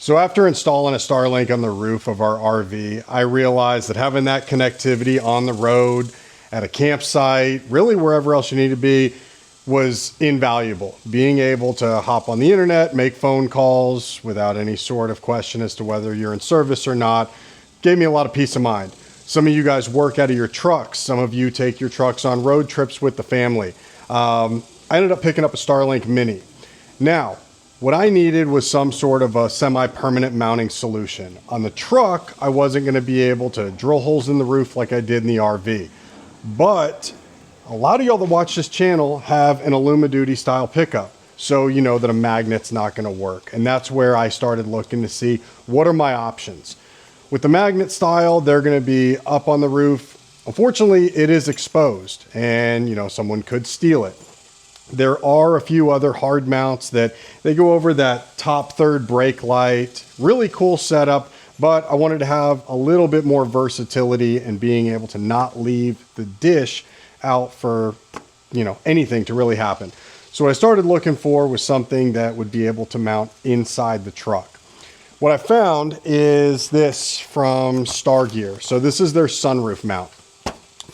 So after installing a Starlink on the roof of our RV, I realized that having that connectivity on the road, at a campsite, really wherever else you need to be, was invaluable. Being able to hop on the internet, make phone calls without any sort of question as to whether you're in service or not, gave me a lot of peace of mind. Some of you guys work out of your trucks. Some of you take your trucks on road trips with the family. I ended up picking up a Starlink Mini. Now, what I needed was some sort of a semi-permanent mounting solution. On the truck, I wasn't going to be able to drill holes in the roof like I did in the RV. But a lot of y'all that watch this channel have an Aluma-Duty style pickup. So you know that a magnet's not going to work. And that's where I started looking to see what are my options. With the magnet style, they're going to be up on the roof. Unfortunately, it is exposed and someone could steal it. There are a few other hard mounts that they go over that top third brake light. Really cool setup, but I wanted to have a little bit more versatility and being able to not leave the dish out for, anything to really happen. So what I started looking for was something that would be able to mount inside the truck. What I found is this from StarGear. So this is their sunroof mount.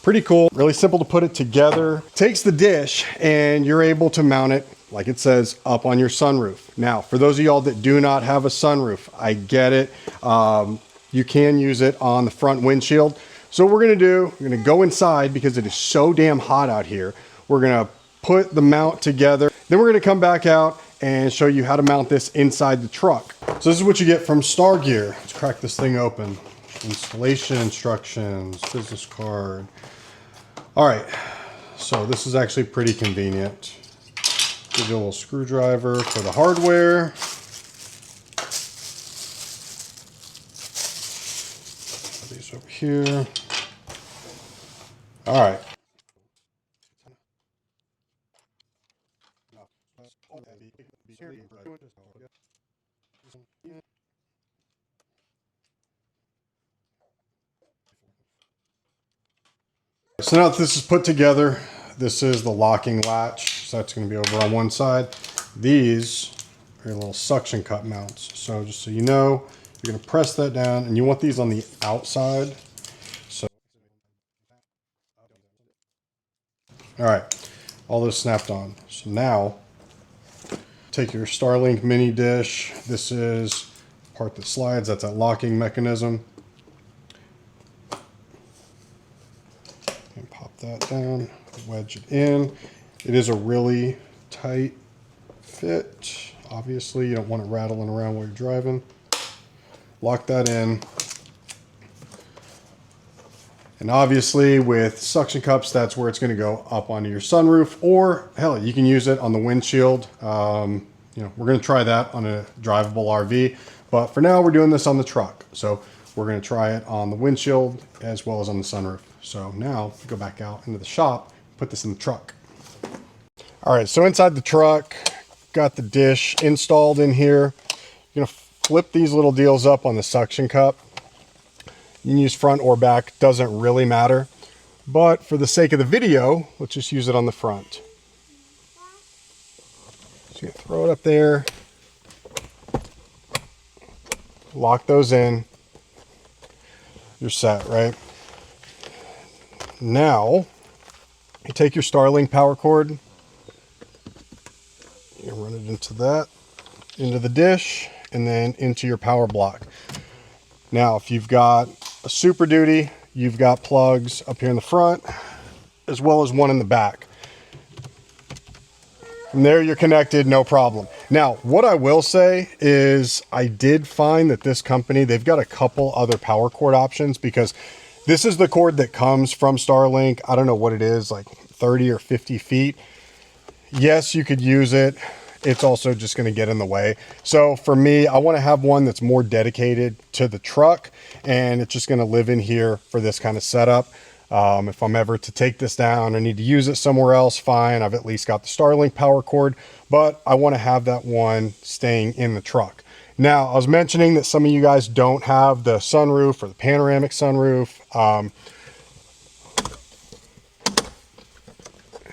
Pretty cool, really simple to put it together. Takes the dish and you're able to mount it, like it says, up on your sunroof. Now, for those of y'all that do not have a sunroof, I get it. You can use it on the front windshield. So what we're gonna go inside because it is so damn hot out here. We're gonna put the mount together. Then we're gonna come back out and show you how to mount this inside the truck. So this is what you get from StarGear. Let's crack this thing open. Installation instructions, business card. All right, so this is actually pretty convenient. Give you a little screwdriver for the hardware. Put these over here. All right. So now that this is put together, this is the locking latch. So that's going to be over on one side. These are little suction cup mounts. So just so you know, you're going to press that down and you want these on the outside. So, all right, all those snapped on. So now take your Starlink Mini dish. This is the part that slides. That's that locking mechanism. And pop that down, wedge it in. It is a really tight fit. Obviously, you don't want it rattling around while you're driving. Lock that in. And obviously with suction cups, that's where it's going to go up onto your sunroof, or hell, you can use it on the windshield. We're going to try that on a drivable RV, but for now we're doing this on the truck. So we're going to try it on the windshield as well as on the sunroof. So now we go back out into the shop, put this in the truck. All right, so inside the truck, got the dish installed in here. You're going to flip these little deals up on the suction cup. You can use front or back, doesn't really matter. But for the sake of the video, let's just use it on the front. So you throw it up there, lock those in, you're set, right? Now, you take your Starlink power cord, you run it into that, into the dish, and then into your power block. Now, if you've got a Super Duty, you've got plugs up here in the front, as well as one in the back. From there, you're connected, no problem. Now, what I will say is I did find that this company, they've got a couple other power cord options, because this is the cord that comes from Starlink. I don't know what it is, like 30 or 50 feet. Yes, you could use it. It's also just going to get in the way. So for me, I want to have one that's more dedicated to the truck, and it's just going to live in here for this kind of setup. If I'm ever to take this down or need to use it somewhere else, fine. I've at least got the Starlink power cord, but I want to have that one staying in the truck. Now, I was mentioning that some of you guys don't have the sunroof or the panoramic sunroof.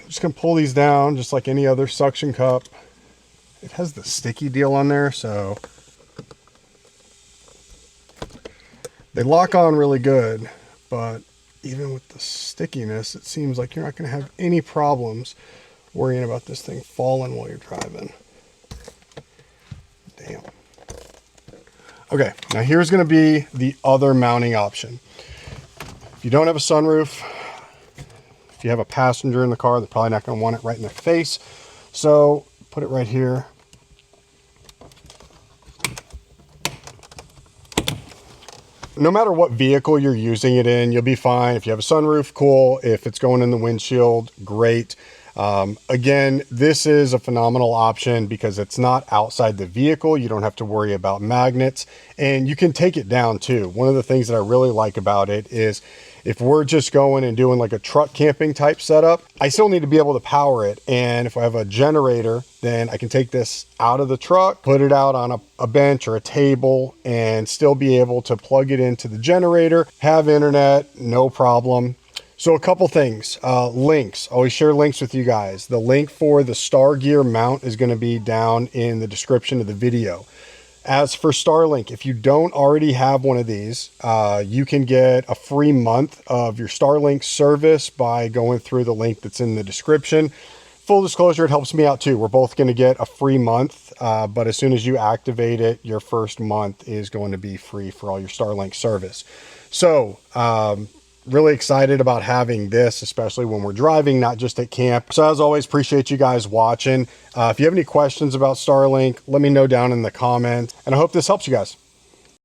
Just gonna pull these down just like any other suction cup. It has the sticky deal on there, so They lock on really good, but even with the stickiness, it seems like you're not going to have any problems worrying about this thing falling while you're driving. Damn. Okay, now here's going to be the other mounting option. If you don't have a sunroof, if you have a passenger in the car, they're probably not going to want it right in their face. So put it right here. No matter what vehicle you're using it in, you'll be fine. If you have a sunroof, cool. If it's going in the windshield, great. Again, this is a phenomenal option because it's not outside the vehicle. You don't have to worry about magnets, and you can take it down too. One of the things that I really like about it is if we're just going and doing like a truck camping type setup, I still need to be able to power it. And if I have a generator, then I can take this out of the truck, put it out on a bench or a table, and still be able to plug it into the generator, have internet, no problem. So a couple things, links, always share links with you guys. The link for the StarGear mount is going to be down in the description of the video. As for Starlink, if you don't already have one of these, you can get a free month of your Starlink service by going through the link that's in the description. Full disclosure, it helps me out too. We're both going to get a free month, but as soon as you activate it, your first month is going to be free for all your Starlink service. So, really excited about having this, especially when we're driving, not just at camp. So as always, appreciate you guys watching. If you have any questions about Starlink, let me know down in the comments, and I hope this helps you guys.